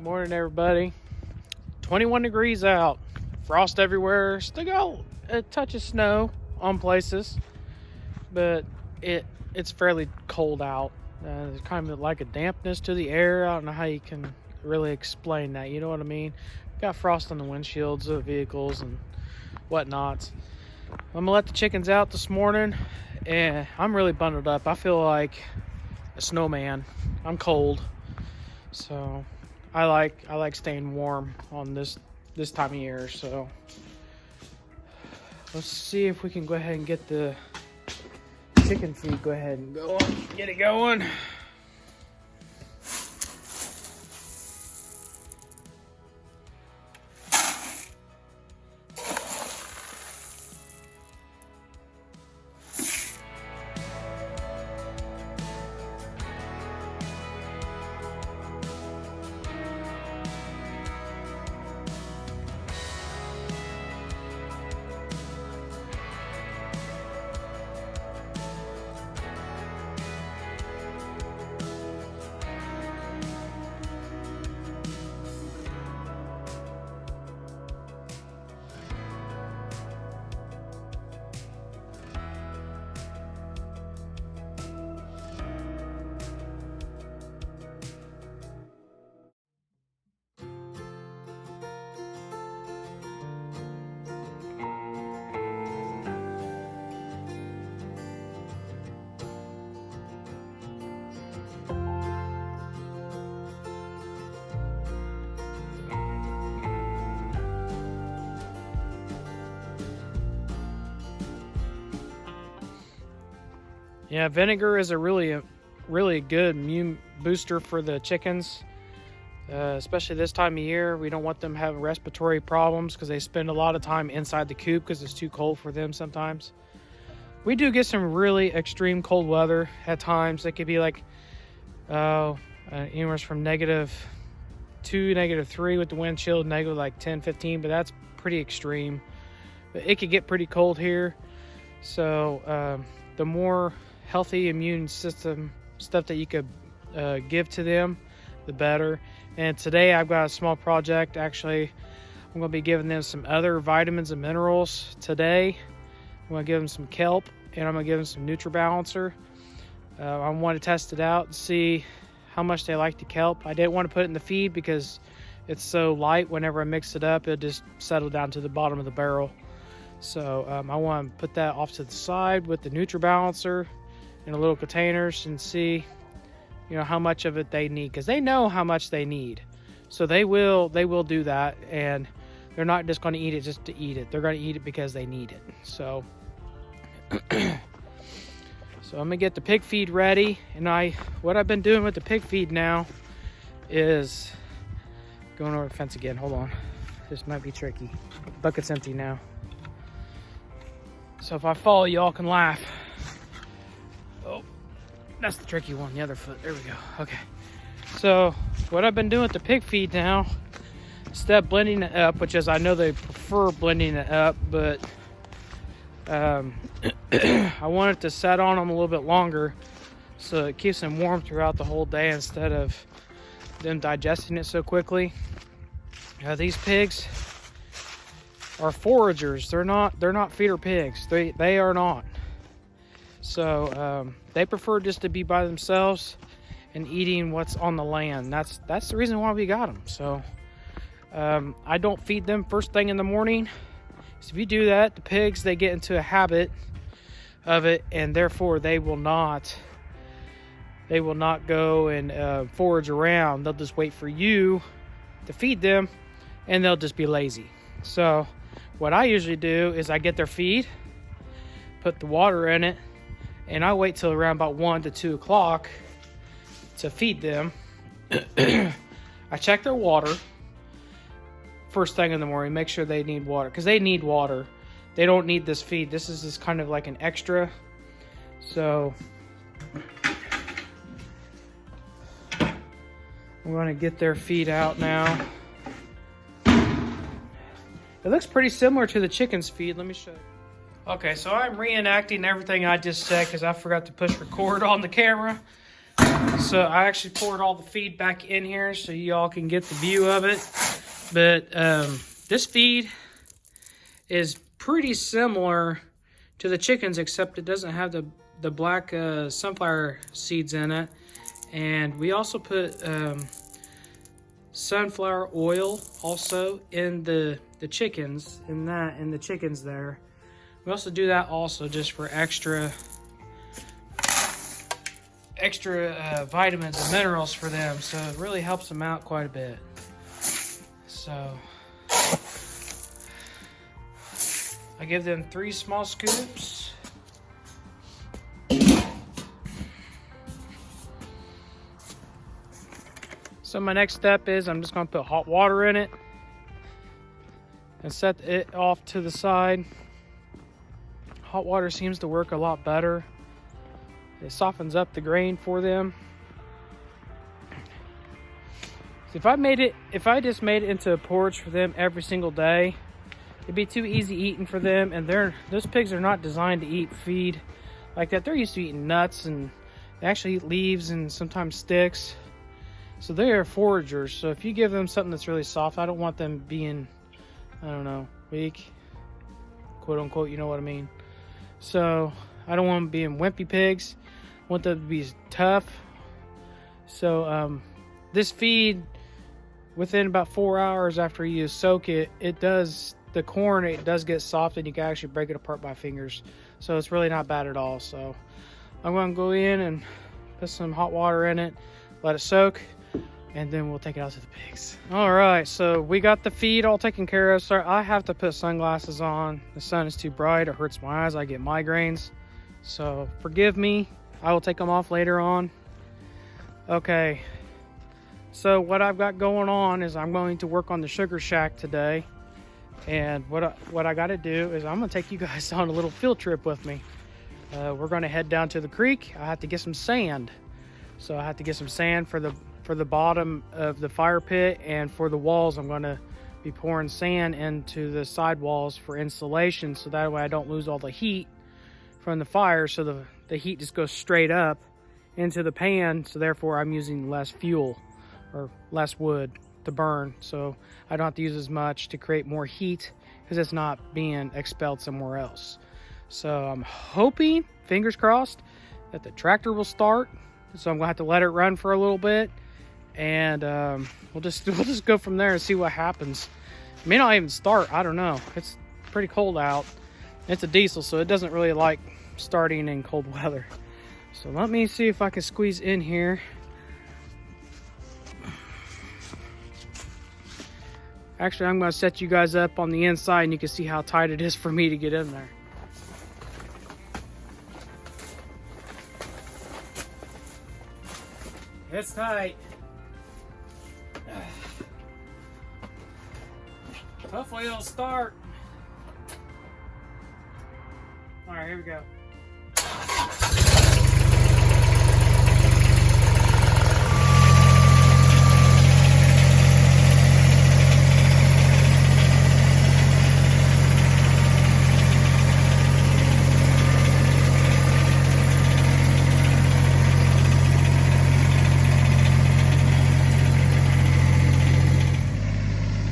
Morning, everybody. 21 degrees out, frost everywhere. Still got a touch of snow on places, but it's fairly cold out. There's kind of like a dampness to the air. I don't know how you can really explain that. You know what I mean? Got frost on the windshields of vehicles and whatnot. I'm gonna let the chickens out this morning, and I'm really bundled up. I feel like a snowman. I'm cold, so I like staying warm on this time of year. So let's see if we can go ahead and get the chicken feed. Go ahead and go on, get it going. Yeah, vinegar is a really good immune booster for the chickens, especially this time of year. We don't want them having respiratory problems because they spend a lot of time inside the coop because it's too cold for them sometimes. We do get some really extreme cold weather at times. It could be like anywhere from -2, -3 with the wind chill, negative like 10, 15, but that's pretty extreme. But it could get pretty cold here. So the more healthy immune system stuff that you could give to them, the better. And today I've got a small project. Actually, I'm going to be giving them some other vitamins and minerals today. I'm going to give them some kelp, and I'm going to give them some NutriBalancer. I want to test it out and see how much they like the kelp. I didn't want to put it in the feed because it's so light. Whenever I mix it up, it'll just settle down to the bottom of the barrel. So I want to put that off to the side with the NutriBalancer in a little containers and see, how much of it they need, because they know how much they need. So they will do that, and they're not just going to eat it just to eat it. They're going to eat it because they need it. So so I'm gonna get the pig feed ready, and what I've been doing with the pig feed now is going over the fence again. Hold on, this might be tricky. Bucket's empty now, so if I fall, y'all can laugh. Oh, that's the tricky one, the other foot. There we go. Okay, so what I've been doing with the pig feed now, instead of blending it up, which is, I know they prefer blending it up, but I want it to set on them a little bit longer so it keeps them warm throughout the whole day instead of them digesting it so quickly. These pigs are foragers. They're not feeder pigs. They are not. So they prefer just to be by themselves and eating what's on the land. That's the reason why we got them. So I don't feed them first thing in the morning. So if you do that, the pigs, they get into a habit of it, and therefore they will not go and forage around. They'll just wait for you to feed them, and they'll just be lazy. So what I usually do is I get their feed, put the water in it, and I wait till around about 1 to 2 o'clock to feed them. I check their water first thing in the morning, make sure they need water, because they need water. They don't need this feed. This is just kind of like an extra. So I'm going to get their feed out now. It looks pretty similar to the chicken's feed. Let me show you. Okay, so I'm reenacting everything I just said because I forgot to push record on the camera. So I actually poured all the feed back in here so y'all can get the view of it. But this feed is pretty similar to the chickens, except it doesn't have the black sunflower seeds in it. And we also put sunflower oil also in the chickens, in the chickens there. We also do that also just for extra vitamins and minerals for them, so it really helps them out quite a bit. So I give them 3 small scoops. So my next step is I'm just going to put hot water in it and set it off to the side. Hot water seems to work a lot better. It softens up the grain for them. So if I just made it into a porridge for them every single day, it'd be too easy eating for them. And those pigs are not designed to eat feed like that. They're used to eating nuts, and they actually eat leaves and sometimes sticks. So they are foragers. So if you give them something that's really soft, I don't want them being, I don't know, weak, quote unquote, you know what I mean. So I don't want them being wimpy pigs. I want them to be tough. So this feed, within about 4 hours after you soak it, the corn does get soft, and you can actually break it apart by fingers. So it's really not bad at all. So I'm going to go in and put some hot water in it, let it soak, and then we'll take it out to the pigs. All right, so we got the feed all taken care of. Sorry, I have to put sunglasses on. The sun is too bright. It hurts my eyes. I get migraines. So forgive me. I will take them off later on. Okay, so what I've got going on is I'm going to work on the sugar shack today. And what I got to do is I'm going to take you guys on a little field trip with me. We're going to head down to the creek. I have to get some sand. So I have to get some sand for the bottom of the fire pit, and for the walls I'm going to be pouring sand into the side walls for insulation, so that way I don't lose all the heat from the fire, so the heat just goes straight up into the pan, so therefore I'm using less fuel or less wood to burn, so I don't have to use as much to create more heat because it's not being expelled somewhere else. So I'm hoping, fingers crossed, that the tractor will start. So I'm gonna have to let it run for a little bit, and we'll just go from there and see what happens. It may not even start. I don't know. It's pretty cold out. It's a diesel, so it doesn't really like starting in cold weather. So let me see if I can squeeze in here. Actually, I'm gonna set you guys up on the inside, and you can see how tight it is for me to get in there. It's tight. Hopefully it'll start. All right, here we go.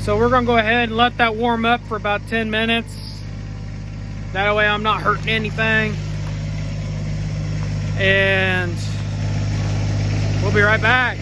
So we're gonna go ahead and let that warm up for about 10 minutes. That way I'm not hurting anything. And we'll be right back.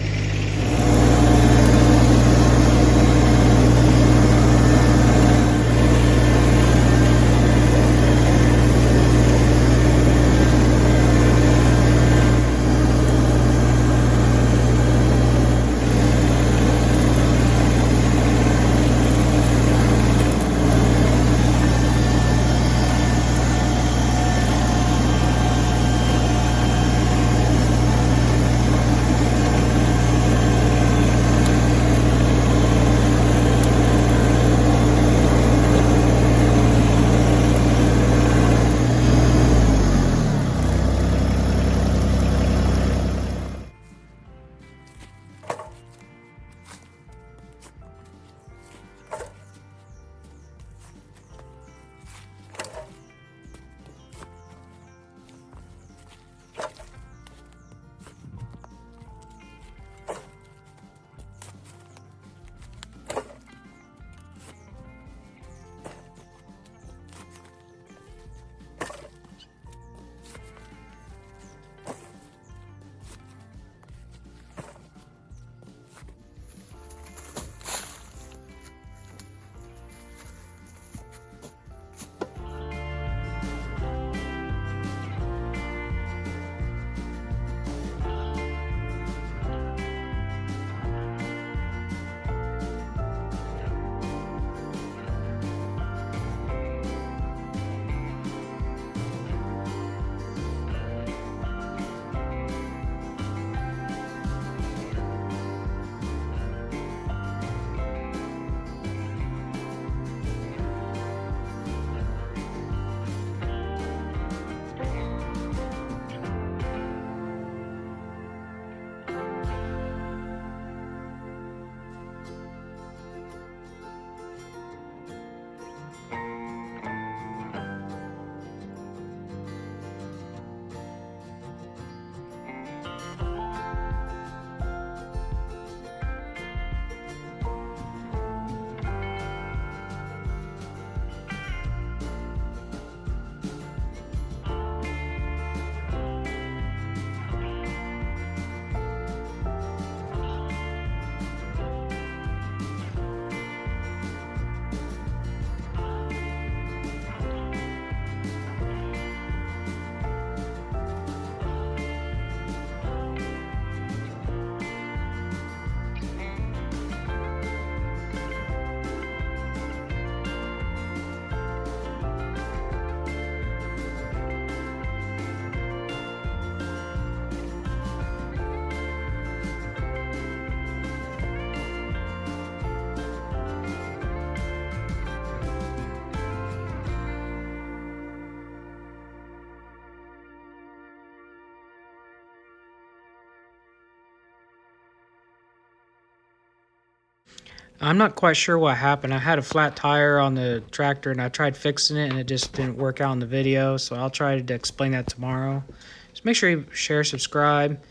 I'm not quite sure what happened. I had a flat tire on the tractor and I tried fixing it and it just didn't work out in the video. So I'll try to explain that tomorrow. Just make sure you share, subscribe,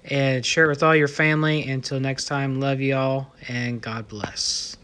and share it with all your family. Until next time, love you all and God bless.